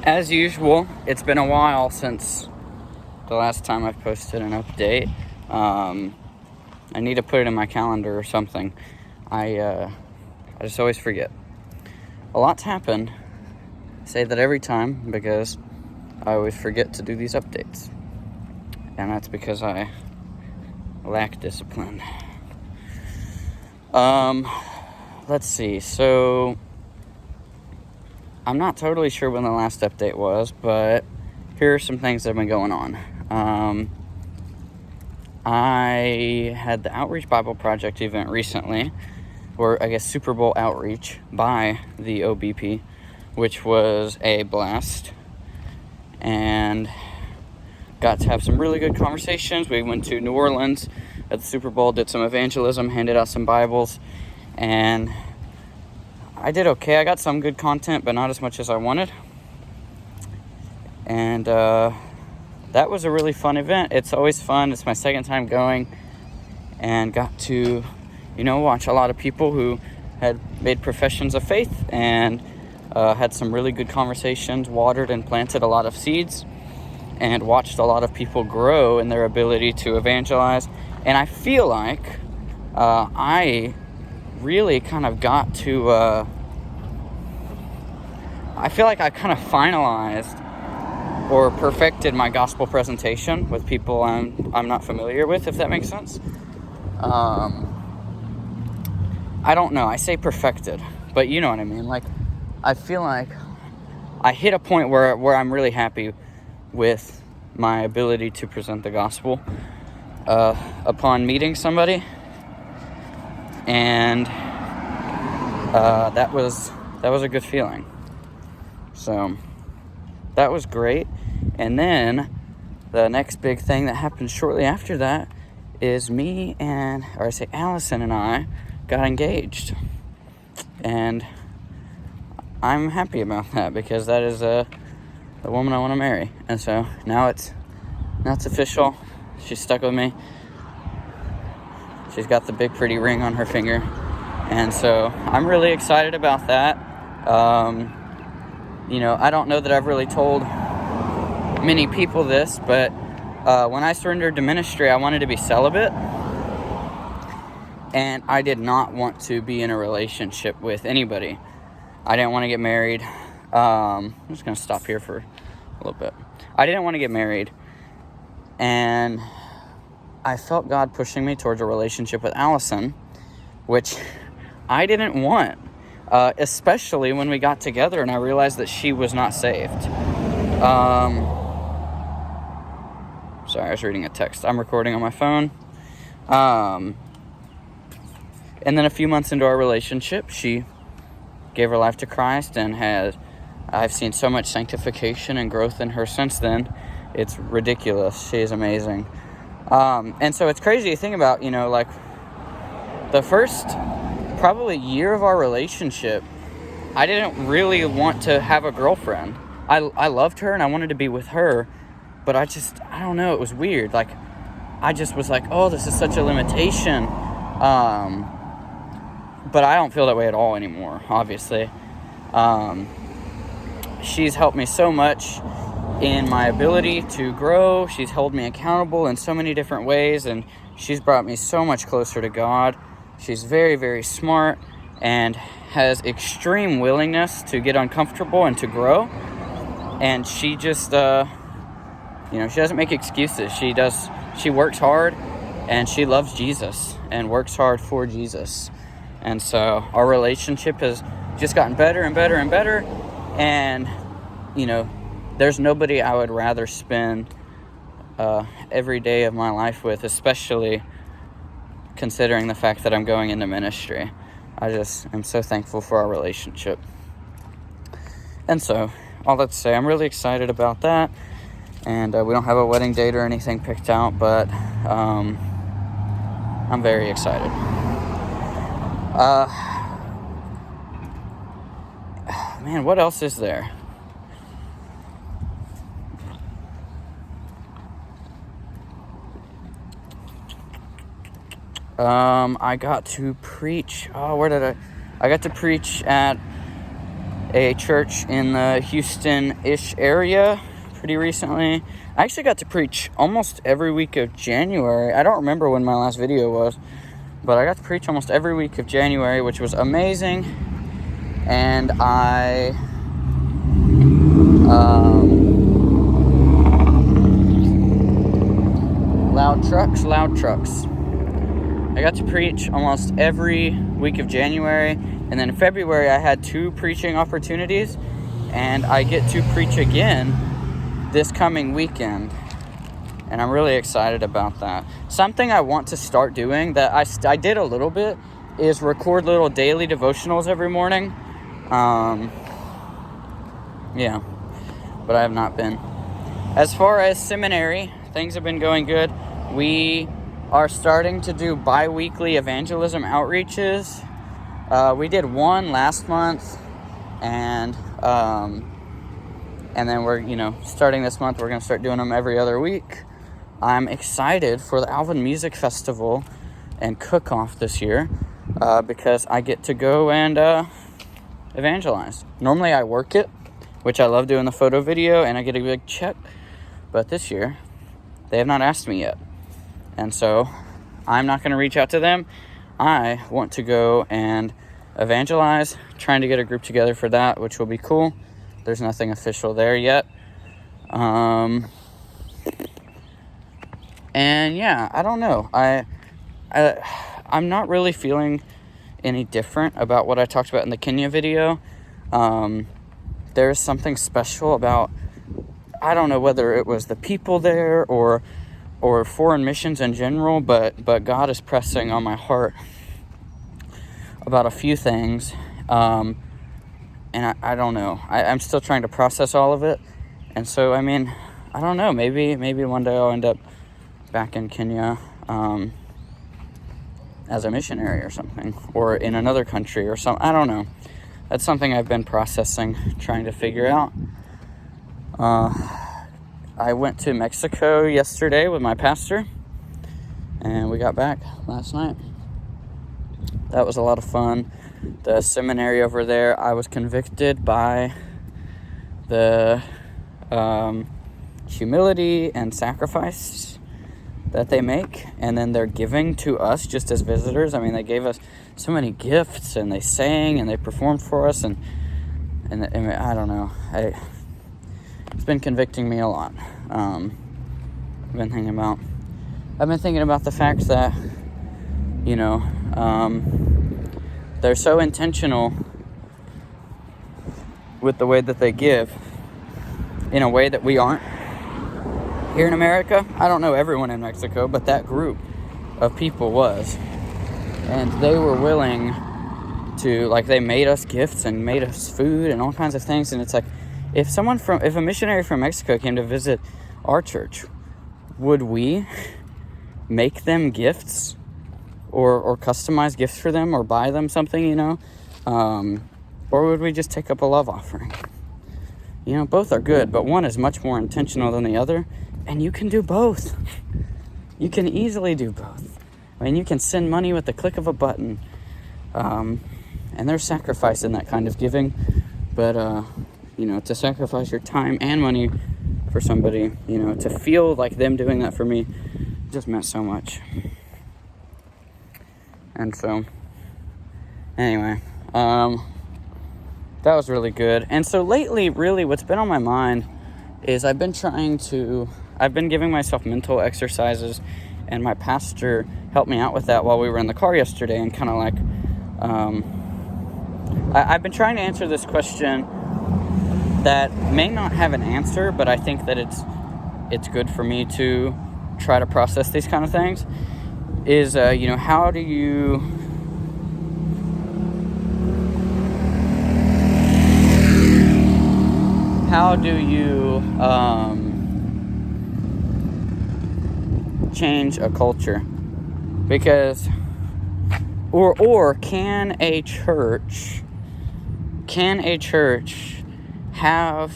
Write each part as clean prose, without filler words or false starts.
As usual, it's been a while since the last time I've posted an update. I need to put it in my calendar or something. I just always forget. A lot's happened. I say that every time because I always forget to do these updates. And that's because I lack discipline. Let's see. So I'm not totally sure when the last update was, but here are some things that have been going on. I had the Outreach Bible Project event recently, or I guess Super Bowl outreach by the OBP, which was a blast, and got to have some really good conversations. We went to New Orleans at the Super Bowl, did some evangelism, handed out some Bibles, and I did okay. I got some good content, but not as much as I wanted. And that was a really fun event. It's always fun. It's my second time going, and got to, watch a lot of people who had made professions of faith and had some really good conversations, watered and planted a lot of seeds, and watched a lot of people grow in their ability to evangelize. And I feel like I really kind of got to, I feel like I kind of finalized or perfected my gospel presentation with people I'm not familiar with, if that makes sense. I don't know, I say perfected, but you know what I mean. Like, I feel like I hit a point where I'm really happy with my ability to present the gospel upon meeting somebody, and that was a good feeling. So that was great. And then the next big thing that happened shortly after that is Allison and I got engaged, and I'm happy about that because that is the woman I want to marry. And so now it's official. She's stuck with me. She's got the big pretty ring on her finger, and so I'm really excited about that. I don't know that I've really told many people this, but when I surrendered to ministry, I wanted to be celibate, and I did not want to be in a relationship with anybody. I didn't want to get married. I'm just going to stop here for a little bit. I didn't want to get married, and I felt God pushing me towards a relationship with Allison, which I didn't want, especially when we got together and I realized that she was not saved. Sorry, I was reading a text. I'm recording on my phone. And then a few months into our relationship, she gave her life to Christ, and I've seen so much sanctification and growth in her since then. It's ridiculous. She is amazing. And so it's crazy to think about, like the first probably year of our relationship, I didn't really want to have a girlfriend. I loved her and I wanted to be with her, but I don't know, it was weird. Like, I just was like, oh, this is such a limitation. But I don't feel that way at all anymore, obviously. She's helped me so much in my ability to grow. She's held me accountable in so many different ways, and she's brought me so much closer to God. She's very, very smart and has extreme willingness to get uncomfortable and to grow. And she just, she doesn't make excuses. She works hard, and she loves Jesus and works hard for Jesus. And so our relationship has just gotten better and better and better. And, there's nobody I would rather spend every day of my life with, especially considering the fact that I'm going into ministry. I just am so thankful for our relationship. And so, all that to say, I'm really excited about that. And we don't have a wedding date or anything picked out, but I'm very excited. Man, what else is there? I got to preach. I got to preach at a church in the Houston-ish area pretty recently. I actually got to preach almost every week of January. I don't remember when my last video was, but I got to preach almost every week of January, which was amazing. And I loud trucks. I got to preach almost every week of January, and then in February I had 2 preaching opportunities, and I get to preach again this coming weekend, and I'm really excited about that. Something I want to start doing that I did a little bit is record little daily devotionals every morning. Yeah, but I have not been. As far as seminary, things have been going good. We are starting to do bi-weekly evangelism outreaches. We did one last month, and then we're, starting this month, we're going to start doing them every other week. I'm excited for the Alvin Music Festival and cook-off this year, because I get to go and evangelize. Normally I work it, which I love doing the photo video, and I get a big check. But this year, they have not asked me yet. And so, I'm not going to reach out to them. I want to go and evangelize, trying to get a group together for that, which will be cool. There's nothing official there yet. And yeah, I don't know. I'm not really feeling any different about what I talked about in the Kenya video. There's something special about, I don't know whether it was the people there or foreign missions in general, but God is pressing on my heart about a few things, and I don't know. I'm still trying to process all of it, and so, I mean, I don't know, maybe one day I'll end up back in Kenya, as a missionary or something, or in another country or something. I don't know. That's something I've been processing, trying to figure out. I went to Mexico yesterday with my pastor, and we got back last night. That was a lot of fun. The seminary over there, I was convicted by the humility and sacrifice that they make, and then they're giving to us just as visitors. I mean, they gave us so many gifts, and they sang, and they performed for us, and I don't know. It's been convicting me a lot. I've been thinking about the fact that, they're so intentional with the way that they give in a way that we aren't here in America. I don't know everyone in Mexico, but that group of people was. And they were willing to, they made us gifts and made us food and all kinds of things. And it's like, if a missionary from Mexico came to visit our church, would we make them gifts or customize gifts for them or buy them something, or would we just take up a love offering? Both are good, but one is much more intentional than the other, and you can do both. You can easily do both. I mean, you can send money with the click of a button, and there's sacrifice in that kind of giving, but to sacrifice your time and money for somebody, to feel like them doing that for me just meant so much. And so, anyway, that was really good. And so lately, really, what's been on my mind is I've been giving myself mental exercises, and my pastor helped me out with that while we were in the car yesterday, and kind of I've been trying to answer this question that may not have an answer, but I think that it's good for me to try to process these kind of things, is, how do you change a culture? Because, or can a church have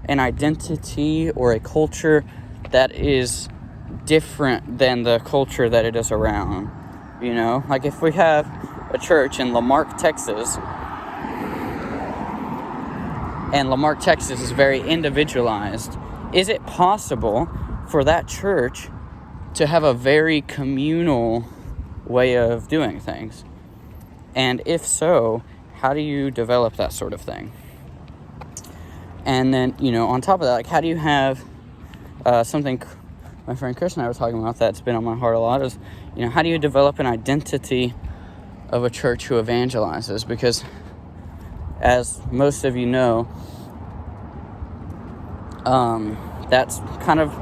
an identity or a culture that is different than the culture that it is around? If we have a church in Lamarck, Texas, and Lamarck, Texas is very individualized. Is it possible for that church to have a very communal way of doing things? And if so, how do you develop that sort of thing? And then, on top of that, like, how do you have something my friend Chris and I were talking about that's been on my heart a lot is, how do you develop an identity of a church who evangelizes? Because as most of you know, that's kind of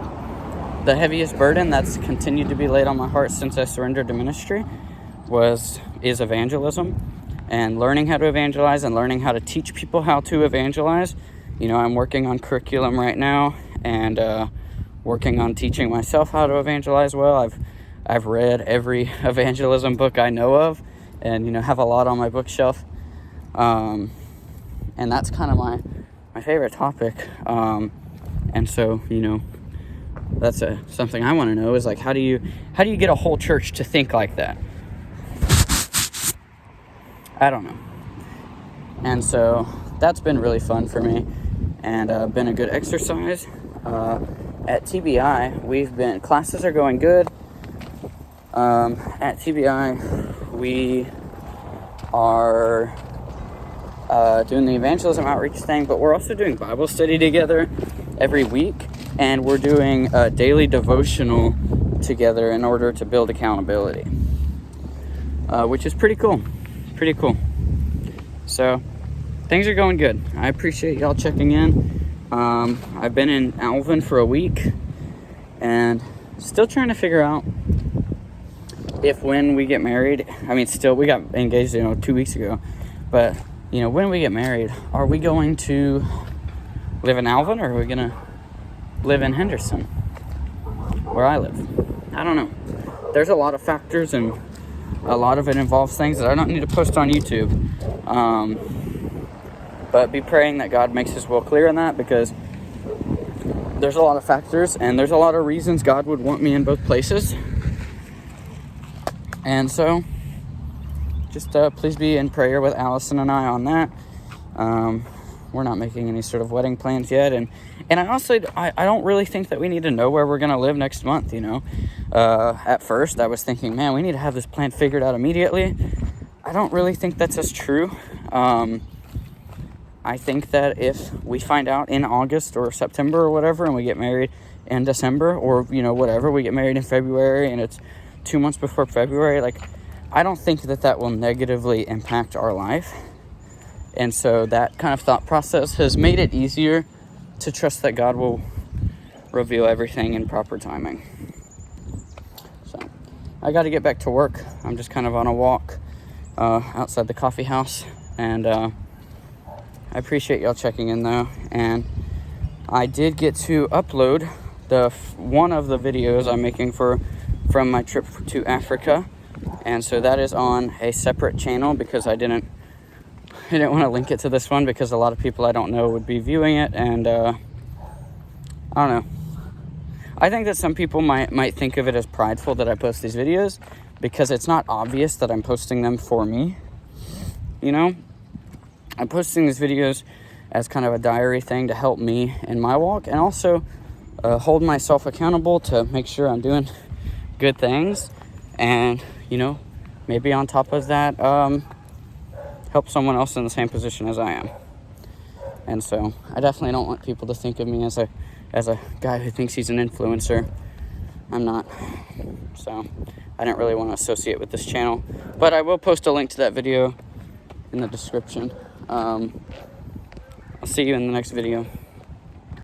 the heaviest burden that's continued to be laid on my heart since I surrendered to ministry is evangelism, and learning how to evangelize and learning how to teach people how to evangelize. I'm working on curriculum right now, and working on teaching myself how to evangelize well. I've read every evangelism book I know of, and have a lot on my bookshelf, and that's kind of my favorite topic. And so, that's something I want to know is, like, how do you get a whole church to think like that? I don't know. And so that's been really fun for me, and been a good exercise. At TBI, classes are going good. At TBI, we are doing the evangelism outreach thing, but we're also doing Bible study together every week, and we're doing a daily devotional together in order to build accountability, which is pretty cool. So things are going good. I appreciate y'all checking in. I've been in Alvin for a week, and still trying to figure out if when we get married, we got engaged 2 weeks ago, but when we get married, are we going to live in Alvin, or are we gonna live in Henderson, where I live? I don't know. There's a lot of factors, and a lot of it involves things that I don't need to post on YouTube. But be praying that God makes his will clear in that, because there's a lot of factors, and there's a lot of reasons God would want me in both places. And so just please be in prayer with Allison and I on that. We're not making any sort of wedding plans yet, and I honestly, I don't really think that we need to know where we're going to live next month. At first I was thinking, man, we need to have this plan figured out immediately. I don't really think that's as true. I think that if we find out in August or September or whatever, and we get married in December, or whatever, we get married in February and it's 2 months before February, like, I don't think that will negatively impact our life. And so that kind of thought process has made it easier to trust that God will reveal everything in proper timing. So I got to get back to work. I'm just kind of on a walk outside the coffee house, and I appreciate y'all checking in though. And I did get to upload one of the videos I'm making from my trip to Africa, and so that is on a separate channel, because I didn't want to link it to this one, because a lot of people I don't know would be viewing it, and I don't know. I think that some people might think of it as prideful that I post these videos, because it's not obvious that I'm posting them for me. I'm posting these videos as kind of a diary thing to help me in my walk, and also hold myself accountable to make sure I'm doing good things, and maybe on top of that, help someone else in the same position as I am. And so I definitely don't want people to think of me as a guy who thinks he's an influencer. I'm not. So I didn't really want to associate with this channel, but I will post a link to that video in the description. I'll see you in the next video.